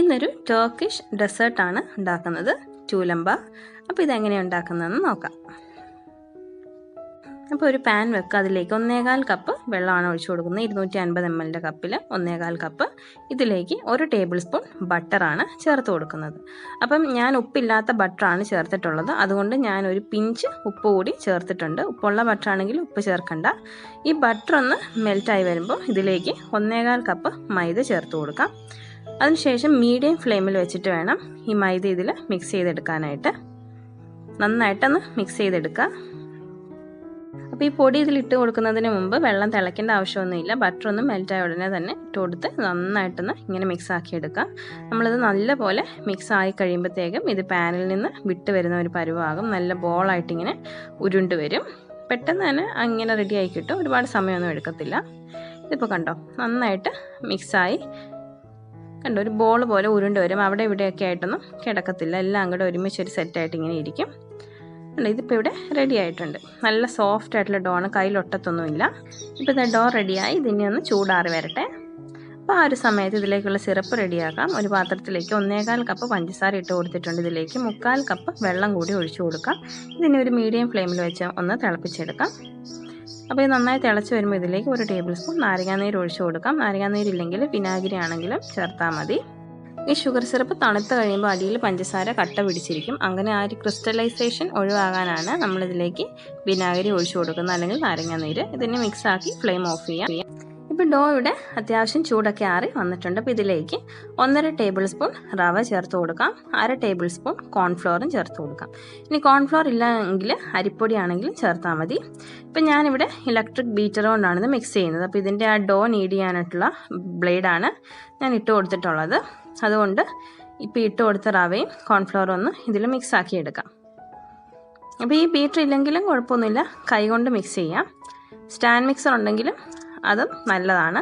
ഇന്നൊരു ടർക്കിഷ് ഡെസേർട്ടാണ് ഉണ്ടാക്കുന്നത്, ചൂലമ്പ. അപ്പോൾ ഇതെങ്ങനെയാണ് ഉണ്ടാക്കുന്നതെന്ന് നോക്കാം. അപ്പോൾ ഒരു പാൻ വെക്കുക, അതിലേക്ക് 1/4 കപ്പ് വെള്ളമാണ് ഒഴിച്ചു കൊടുക്കുന്നത്. 250 ml കപ്പിൽ 1/4 കപ്പ്. ഇതിലേക്ക് 1 ടേബിൾ സ്പൂൺ ബട്ടറാണ് ചേർത്ത് കൊടുക്കുന്നത്. അപ്പം ഞാൻ ഉപ്പില്ലാത്ത ബട്ടറാണ് ചേർത്തിട്ടുള്ളത്, അതുകൊണ്ട് ഞാൻ ഒരു പിഞ്ച് ഉപ്പ് കൂടി ചേർത്തിട്ടുണ്ട്. ഉപ്പുള്ള ബട്ടറാണെങ്കിൽ ഉപ്പ് ചേർക്കണ്ട. ഈ ബട്ടർ ഒന്ന് മെൽറ്റായി വരുമ്പോൾ ഇതിലേക്ക് 1/4 കപ്പ് മൈദ ചേർത്ത് കൊടുക്കാം. അതിനുശേഷം മീഡിയം ഫ്ലെയിമിൽ വെച്ചിട്ട് വേണം ഈ മൈദ ഇതിൽ മിക്സ് ചെയ്തെടുക്കാനായിട്ട്. നന്നായിട്ടൊന്ന് മിക്സ് ചെയ്തെടുക്കുക. അപ്പോൾ ഈ പൊടി ഇതിലിട്ട് കൊടുക്കുന്നതിന് മുമ്പ് വെള്ളം തിളയ്ക്കേണ്ട ആവശ്യമൊന്നുമില്ല. ബട്ടർ ഒന്ന് മെൽറ്റായ ഉടനെ തന്നെ ഇട്ട് കൊടുത്ത് നന്നായിട്ടൊന്ന് ഇങ്ങനെ മിക്സ് ആക്കി എടുക്കുക. നമ്മളിത് നല്ലപോലെ മിക്സ് ആയി കഴിയുമ്പോഴത്തേക്കും ഇത് പാനിൽ നിന്ന് വിട്ട് വരുന്ന ഒരു പരുവാകും. നല്ല ബോളായിട്ടിങ്ങനെ ഉരുണ്ട് വരും. പെട്ടെന്ന് തന്നെ അങ്ങനെ റെഡി ആയി കിട്ടും, ഒരുപാട് സമയമൊന്നും എടുക്കത്തില്ല. ഇതിപ്പോൾ കണ്ടോ, നന്നായിട്ട് മിക്സായി കണ്ടോ, ഒരു ബോൾ പോലെ ഉരുണ്ട് വരും. അവിടെ ഇവിടെയൊക്കെ ആയിട്ടൊന്നും കിടക്കത്തില്ല, എല്ലാം അങ്ങോട്ട് ഒരുമിച്ച് ഒരു സെറ്റായിട്ട് ഇങ്ങനെ ഇരിക്കും. ഇതിപ്പോൾ ഇവിടെ റെഡി ആയിട്ടുണ്ട്. നല്ല സോഫ്റ്റ് ആയിട്ടുള്ള ഡോണ്, കയ്യിലൊട്ടത്തൊന്നുമില്ല. ഇപ്പോൾ ഇത് ഡോ റെഡിയായി. ഇതിനെ ഒന്ന് ചൂടാറി വരട്ടെ. അപ്പോൾ ആ ഒരു സമയത്ത് ഇതിലേക്കുള്ള സിറപ്പ് റെഡിയാക്കാം. ഒരു പാത്രത്തിലേക്ക് 1/4 കപ്പ് പഞ്ചസാര ഇട്ട് കൊടുത്തിട്ടുണ്ട്. ഇതിലേക്ക് 3/4 കപ്പ് വെള്ളം കൂടി ഒഴിച്ചു കൊടുക്കാം. ഇതിനെ ഒരു മീഡിയം ഫ്ലെയിമിൽ വെച്ച് ഒന്ന് തിളപ്പിച്ചെടുക്കാം. അപ്പോൾ ഇത് നന്നായി തിളച്ച് വരുമ്പോൾ ഇതിലേക്ക് 1 ടേബിൾ സ്പൂൺ നാരങ്ങാനീര് ഒഴിച്ചു കൊടുക്കാം. നാരങ്ങാനീരില്ലെങ്കിൽ വിനാഗിരി ആണെങ്കിലും ചേർത്താൽ മതി. ഈ ഷുഗർ സിറപ്പ് തണുത്ത് കഴിയുമ്പോൾ അടിയിൽ പഞ്ചസാര കട്ട പിടിച്ചിരിക്കും. അങ്ങനെ ആ ഒരു ക്രിസ്റ്റലൈസേഷൻ ഒഴിവാകാനാണ് നമ്മളിതിലേക്ക് വിനാഗിരി ഒഴിച്ചു കൊടുക്കുന്നത്, അല്ലെങ്കിൽ നാരങ്ങാനീര്. ഇതിനെ മിക്സാക്കി ഫ്ലെയിം ഓഫ് ചെയ്യാം. ഇപ്പോൾ ഡോ ഇവിടെ അത്യാവശ്യം ചൂടൊക്കെ ആറി വന്നിട്ടുണ്ട്. അപ്പോൾ ഇതിലേക്ക് 1.5 ടേബിൾ സ്പൂൺ റവ ചേർത്ത് കൊടുക്കാം. 1/2 ടേബിൾ സ്പൂൺ കോൺഫ്ലോറും ചേർത്ത് കൊടുക്കാം. ഇനി കോൺഫ്ലോർ ഇല്ല എങ്കിൽ അരിപ്പൊടി ആണെങ്കിലും ചേർത്താൽ മതി. ഇപ്പം ഞാനിവിടെ ഇലക്ട്രിക് ബീറ്റർ കൊണ്ടാണ് ഇത് മിക്സ് ചെയ്യുന്നത്. അപ്പോൾ ഇതിൻ്റെ ആ ഡോ നീഡ് ചെയ്യാനായിട്ടുള്ള ബ്ലേഡാണ് ഞാൻ ഇട്ട് കൊടുത്തിട്ടുള്ളത്. അതുകൊണ്ട് ഇപ്പോൾ ഇട്ട് കൊടുത്ത റവയും കോൺഫ്ലോറും ഒന്ന് ഇതിൽ മിക്സാക്കി എടുക്കാം. അപ്പോൾ ഈ ബീറ്റർ ഇല്ലെങ്കിലും കുഴപ്പമൊന്നുമില്ല, കൈകൊണ്ട് മിക്സ് ചെയ്യാം. സ്റ്റാൻഡ് മിക്സർ ഉണ്ടെങ്കിലും അതും നല്ലതാണ്.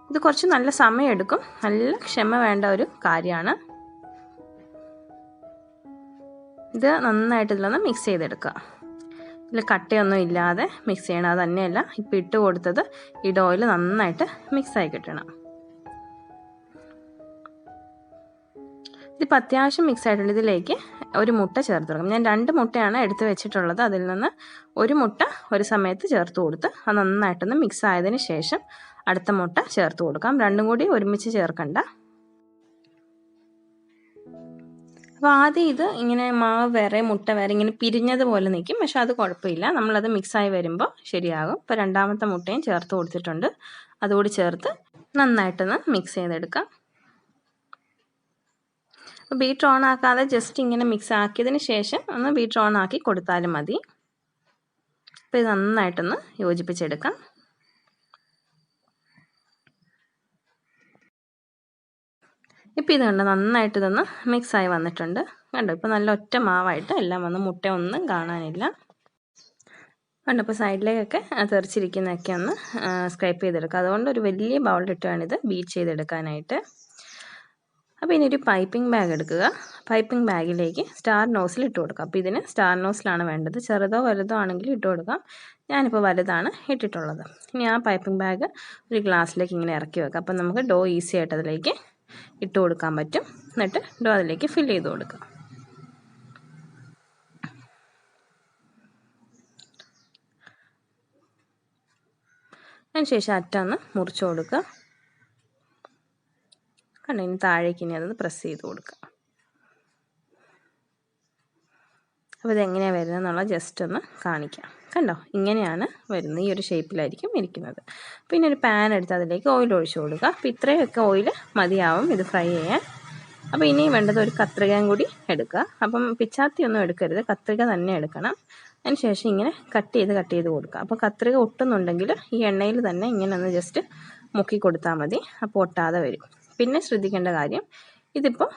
ഇത് കുറച്ച് നല്ല സമയമെടുക്കും, നല്ല ക്ഷമ വേണ്ട ഒരു കാര്യമാണ്. ഇത് നന്നായിട്ട് ഇതിലൊന്ന് മിക്സ് ചെയ്തെടുക്കുക. ഇതിൽ കട്ടയൊന്നും ഇല്ലാതെ മിക്സ് ചെയ്യണം. അത് തന്നെയല്ല, ഇപ്പോൾ ഇട്ട് കൊടുത്തത് ഈ ഡോയിൽ നന്നായിട്ട് മിക്സായി കിട്ടണം. ഇതിപ്പോൾ അത്യാവശ്യം മിക്സ് ആയിട്ടുണ്ട്. ഇതിലേക്ക് ഒരു മുട്ട ചേർത്ത് കൊടുക്കാം. ഞാൻ 2 മുട്ടയാണ് എടുത്ത് വെച്ചിട്ടുള്ളത്. അതിൽ നിന്ന് ഒരു മുട്ട ഒരു സമയത്ത് ചേർത്ത് കൊടുത്ത് അത് നന്നായിട്ടൊന്ന് മിക്സ് ആയതിന് ശേഷം അടുത്ത മുട്ട ചേർത്ത് കൊടുക്കാം. രണ്ടും കൂടി ഒരുമിച്ച് ചേർക്കണ്ട. അപ്പോൾ ആദ്യം ഇത് ഇങ്ങനെ മാവ് വേറെ മുട്ട വേറെ ഇങ്ങനെ പിരിഞ്ഞതുപോലെ നിൽക്കും, പക്ഷെ അത് കുഴപ്പമില്ല. നമ്മളത് മിക്സായി വരുമ്പോൾ ശരിയാകും. ഇപ്പോൾ രണ്ടാമത്തെ മുട്ടയും ചേർത്ത് കൊടുത്തിട്ടുണ്ട്. അതുകൂടി ചേർത്ത് നന്നായിട്ടൊന്ന് മിക്സ് ചെയ്തെടുക്കാം. ബീറ്റർ ഓൺ ആക്കാതെ ജസ്റ്റ് ഇങ്ങനെ മിക്സ് ആക്കിയതിന് ശേഷം ഒന്ന് ബീറ്റർ ഓൺ ആക്കി കൊടുത്താലും മതി. അപ്പോൾ ഇത് നന്നായിട്ടൊന്ന് യോജിപ്പിച്ചെടുക്കാം. ഇപ്പോൾ ഇത് കണ്ടോ, നന്നായിട്ട് ഇതൊന്ന് മിക്സായി വന്നിട്ടുണ്ട്. കണ്ടോ, ഇപ്പോൾ നല്ല ഒറ്റ മാവായിട്ട് എല്ലാം വന്ന് മുട്ട ഒന്നും കാണാനില്ല. കണ്ടോ, ഇപ്പോൾ സൈഡിലേക്കൊക്കെ തെറിച്ചിരിക്കുന്നതൊക്കെ ഒന്ന് സ്ക്രൈപ്പ് ചെയ്തെടുക്കുക. അതുകൊണ്ട് ഒരു വലിയ ബൗളിലിട്ട് വേണം ഇത് ബീറ്റ് ചെയ്തെടുക്കാനായിട്ട്. അപ്പോൾ ഇനി ഒരു പൈപ്പിംഗ് ബാഗ് എടുക്കുക. പൈപ്പിംഗ് ബാഗിലേക്ക് സ്റ്റാർ നോസിൽ ഇട്ട് കൊടുക്കുക. അപ്പോൾ ഇതിന് സ്റ്റാർ നോസിലാണ് വേണ്ടത്. ചെറുതോ വലുതോ ആണെങ്കിലും ഇട്ട് കൊടുക്കാം. ഞാനിപ്പോൾ വലുതാണ് ഇട്ടിട്ടുള്ളത്. ഇനി ആ പൈപ്പിംഗ് ബാഗ് ഒരു ഗ്ലാസ്സിലേക്ക് ഇങ്ങനെ ഇറക്കി വെക്കുക. അപ്പോൾ നമുക്ക് ഡോ ഈസി ആയിട്ട് അതിലേക്ക് ഇട്ട് കൊടുക്കാൻ പറ്റും. എന്നിട്ട് ഡോ അതിലേക്ക് ഫില്ല് ചെയ്ത് കൊടുക്കുക. അതിനുശേഷം അറ്റൊന്ന് മുറിച്ച് കൊടുക്കുക. കണ്ടോ, ഇനി താഴേക്ക് ഇനി അതൊന്ന് പ്രസ് ചെയ്ത് കൊടുക്കുക. അപ്പോൾ ഇതെങ്ങനെയാണ് വരുന്നത് എന്നുള്ള ജസ്റ്റ് ഒന്ന് കാണിക്കാം. കണ്ടോ, ഇങ്ങനെയാണ് വരുന്നത്. ഈ ഒരു ഷേപ്പിലായിരിക്കും ഇരിക്കുന്നത്. പിന്നെ ഒരു പാൻ എടുത്ത് അതിലേക്ക് ഓയിൽ ഒഴിച്ച് കൊടുക്കുക. അപ്പോൾ ഇത്രയൊക്കെ ഓയിൽ മതിയാവും ഇത് ഫ്രൈ ചെയ്യാൻ. അപ്പോൾ ഇനി വേണ്ടത് ഒരു കത്രികയും കൂടി എടുക്കുക. അപ്പം പിച്ചാത്തി ഒന്നും എടുക്കരുത്, കത്രിക തന്നെ എടുക്കണം. അതിനുശേഷം ഇങ്ങനെ കട്ട് ചെയ്ത് കൊടുക്കുക. അപ്പോൾ കത്രിക ഒട്ടുന്നുണ്ടെങ്കിൽ ഈ എണ്ണയിൽ തന്നെ ഇങ്ങനെ ഒന്ന് ജസ്റ്റ് മുക്കി കൊടുത്താൽ മതി. അപ്പോൾ ഒട്ടാതെ വരും. പിന്നെ ശ്രദ്ധിക്കേണ്ട കാര്യം, ഇതിപ്പോൾ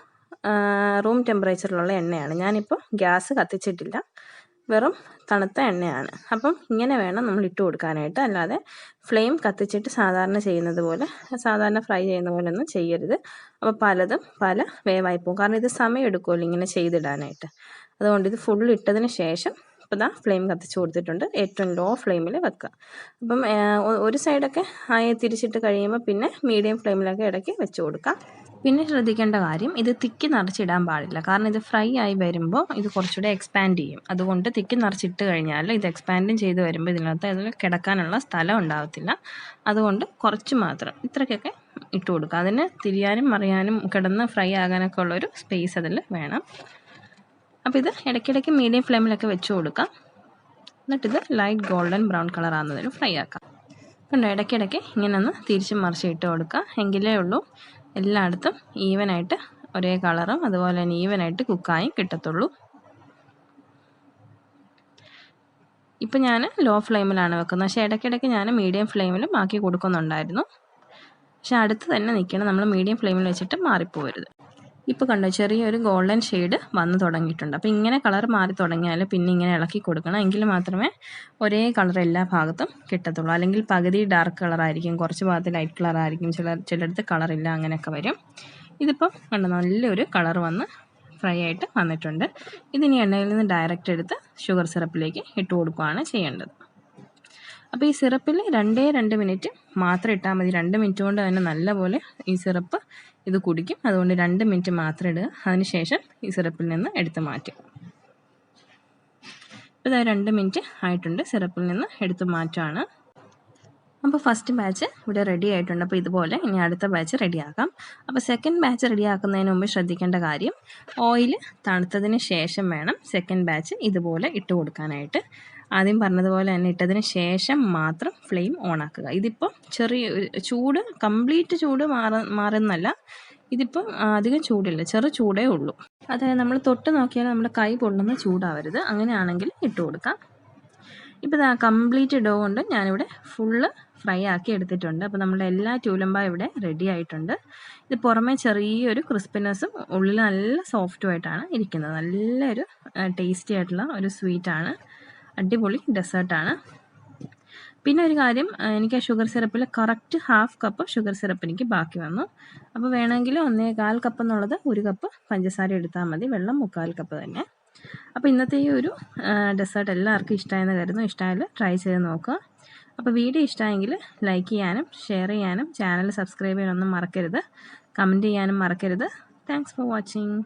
റൂം ടെമ്പറേച്ചറിലുള്ള എണ്ണയാണ്. ഞാനിപ്പോൾ ഗ്യാസ് കത്തിച്ചിട്ടില്ല, വെറും തണുത്ത എണ്ണയാണ്. അപ്പം ഇങ്ങനെ വേണം നമ്മൾ ഇട്ട് കൊടുക്കാനായിട്ട്. അല്ലാതെ ഫ്ലെയിം കത്തിച്ചിട്ട് സാധാരണ ചെയ്യുന്നത് പോലെ, സാധാരണ ഫ്രൈ ചെയ്യുന്ന പോലെ ഒന്നും ചെയ്യരുത്. അപ്പോൾ പലതും പല വേവായി പോകും. കാരണം ഇത് സമയം എടുക്കുമല്ലോ ഇങ്ങനെ ചെയ്തിടാനായിട്ട്. അതുകൊണ്ട് ഇത് ഫുൾ ഇട്ടതിന് ശേഷം ഇപ്പോൾ ഇതാ ഫ്ലെയിം കത്തിച്ച് കൊടുത്തിട്ടുണ്ട്. ഏറ്റവും ലോ ഫ്ലെയിമിൽ വെക്കുക. അപ്പം ഒരു സൈഡൊക്കെ തിരിച്ചിട്ട് കഴിയുമ്പോൾ പിന്നെ മീഡിയം ഫ്ലെയിമിലൊക്കെ ഇടയ്ക്ക് വെച്ച് കൊടുക്കാം. പിന്നെ ശ്രദ്ധിക്കേണ്ട കാര്യം, ഇത് തിക്കി നിറച്ചിടാൻ പാടില്ല. കാരണം ഇത് ഫ്രൈ ആയി വരുമ്പോൾ ഇത് കുറച്ചുകൂടെ എക്സ്പാൻഡ് ചെയ്യും. അതുകൊണ്ട് തിക്കി നിറച്ചിട്ട് കഴിഞ്ഞാൽ ഇത് എക്സ്പാൻഡും ചെയ്ത് വരുമ്പോൾ ഇതിനകത്ത് അതിൽ കിടക്കാനുള്ള സ്ഥലം ഉണ്ടാകത്തില്ല. അതുകൊണ്ട് കുറച്ച് മാത്രം ഇത്രയ്ക്കൊക്കെ ഇട്ട് കൊടുക്കുക. അതിന് തിരിയാനും മറിയാനും കിടന്ന് ഫ്രൈ ആകാനൊക്കെ ഉള്ളൊരു സ്പേസ് അതിൽ വേണം. അപ്പോൾ ഇത് ഇടയ്ക്കിടയ്ക്ക് മീഡിയം ഫ്ലെയിമിലൊക്കെ വെച്ച് കൊടുക്കാം. എന്നിട്ടിത് ലൈറ്റ് ഗോൾഡൻ ബ്രൗൺ കളർ ആകുന്നതിന് ഫ്രൈ ആക്കാം. കണ്ടോ, ഇടയ്ക്കിടയ്ക്ക് ഇങ്ങനെ ഒന്ന് തിരിച്ചും മറിച്ച് ഇട്ട് കൊടുക്കുക. എങ്കിലേ ഉള്ളൂ എല്ലായിടത്തും ഈവനായിട്ട് ഒരേ കളറും അതുപോലെ തന്നെ ഈവനായിട്ട് കുക്കായി കിട്ടത്തുള്ളൂ. ഇപ്പം ഞാൻ ലോ ഫ്ലെയിമിലാണ് വെക്കുന്നത്. പക്ഷേ ഇടയ്ക്കിടയ്ക്ക് ഞാൻ മീഡിയം ഫ്ലെയിമിലും ആക്കി കൊടുക്കുന്നുണ്ടായിരുന്നു. പക്ഷേ അടുത്ത് തന്നെ നിൽക്കണം, നമ്മൾ മീഡിയം ഫ്ലെയിമിൽ വെച്ചിട്ട് മാറിപ്പോകരുത്. ഇപ്പോൾ കണ്ടോ, ചെറിയൊരു ഗോൾഡൻ ഷെയ്ഡ് വന്ന് തുടങ്ങിയിട്ടുണ്ട്. അപ്പോൾ ഇങ്ങനെ കളർ മാറി തുടങ്ങിയാൽ പിന്നെ ഇങ്ങനെ ഇളക്കി കൊടുക്കണം. എങ്കിൽ മാത്രമേ ഒരേ കളർ എല്ലാ ഭാഗത്തും കിട്ടത്തുള്ളൂ. അല്ലെങ്കിൽ പകുതി ഡാർക്ക് കളറായിരിക്കും, കുറച്ച് ഭാഗത്ത് ലൈറ്റ് കളറായിരിക്കും, ചിലയിടത്ത് കളറില്ല, അങ്ങനെയൊക്കെ വരും. ഇതിപ്പം കണ്ടോ, നല്ലൊരു കളർ വന്ന് ഫ്രൈ ആയിട്ട് വന്നിട്ടുണ്ട്. ഇതിനി എണ്ണയിൽ നിന്ന് ഡയറക്റ്റ് എടുത്ത് ഷുഗർ സിറപ്പിലേക്ക് ഇട്ട് കൊടുക്കുകയാണ് ചെയ്യേണ്ടത്. അപ്പോൾ ഈ സിറപ്പിൽ 2 മിനിറ്റ് മാത്രം ഇട്ടാൽ മതി. 2 മിനിറ്റ് കൊണ്ട് തന്നെ നല്ലപോലെ ഈ സിറപ്പ് ഇത് കുടിക്കും. അതുകൊണ്ട് 2 മിനിറ്റ് മാത്രം ഇടുക. അതിനുശേഷം ഈ സിറപ്പിൽ നിന്ന് എടുത്ത് മാറ്റും. ഇപ്പോൾ 2 മിനിറ്റ് ആയിട്ടുണ്ട്, സിറപ്പിൽ നിന്ന് എടുത്ത് മാറ്റുകയാണ്. അപ്പോൾ ഫസ്റ്റ് ബാച്ച് ഇവിടെ റെഡി ആയിട്ടുണ്ട്. അപ്പോൾ ഇതുപോലെ ഇനി അടുത്ത ബാച്ച് റെഡിയാക്കാം. അപ്പോൾ സെക്കൻഡ് ബാച്ച് റെഡിയാക്കുന്നതിന് മുമ്പ് ശ്രദ്ധിക്കേണ്ട കാര്യം, ഓയിൽ തണുത്തതിന് ശേഷം വേണം സെക്കൻഡ് ബാച്ച് ഇതുപോലെ ഇട്ട് കൊടുക്കാനായിട്ട്. ആദ്യം പറഞ്ഞതുപോലെ തന്നെ ഇട്ടതിന് ശേഷം മാത്രം ഫ്ലെയിം ഓൺ ആക്കുക. ഇതിപ്പോൾ ചെറിയ ചൂട്, കംപ്ലീറ്റ് ചൂട് മാറുന്നല്ല, ഇതിപ്പം അധികം ചൂടില്ല, ചെറു ചൂടേ ഉള്ളൂ. അതായത് നമ്മൾ തൊട്ട് നോക്കിയാൽ നമ്മുടെ കൈ പൊള്ളുന്ന ചൂടാവരുത്. അങ്ങനെയാണെങ്കിൽ ഇട്ട് കൊടുക്കാം. ഇപ്പോൾ ഇതാ കംപ്ലീറ്റ് ഡോ കൊണ്ട് ഞാനിവിടെ ഫുള്ള് ഫ്രൈ ആക്കി എടുത്തിട്ടുണ്ട്. അപ്പോൾ നമ്മുടെ എല്ലാ ടൂലമ്പ ഇവിടെ റെഡി ആയിട്ടുണ്ട്. ഇത് പുറമേ ചെറിയൊരു ക്രിസ്പിനെസ്സും ഉള്ളിൽ നല്ല സോഫ്റ്റുമായിട്ടാണ് ഇരിക്കുന്നത്. നല്ലൊരു ടേസ്റ്റി ആയിട്ടുള്ള ഒരു സ്വീറ്റാണ്, അടിപൊളി ഡെസേർട്ടാണ്. പിന്നെ ഒരു കാര്യം, എനിക്ക് ആ ഷുഗർ സിറപ്പിൽ കറക്റ്റ് 1/2 കപ്പ് ഷുഗർ സിറപ്പ് എനിക്ക് ബാക്കി വന്നു. അപ്പോൾ വേണമെങ്കിൽ 1/4 കപ്പ് എന്നുള്ളത് 1 കപ്പ് പഞ്ചസാര എടുത്താൽ മതി, വെള്ളം 3/4 കപ്പ് തന്നെ. അപ്പോൾ ഇന്നത്തെ ഈ ഒരു ഡെസേർട്ട് എല്ലാവർക്കും ഇഷ്ടമായെന്ന് കരുതുന്നു. ഇഷ്ടമായാൽ ട്രൈ ചെയ്ത് നോക്കുക. അപ്പോൾ വീഡിയോ ഇഷ്ടമായെങ്കിൽ ലൈക്ക് ചെയ്യാനും ഷെയർ ചെയ്യാനും ചാനൽ സബ്സ്ക്രൈബ് ചെയ്യാനൊന്നും മറക്കരുത്. കമൻറ്റ് ചെയ്യാനും മറക്കരുത്. Thanks for watching.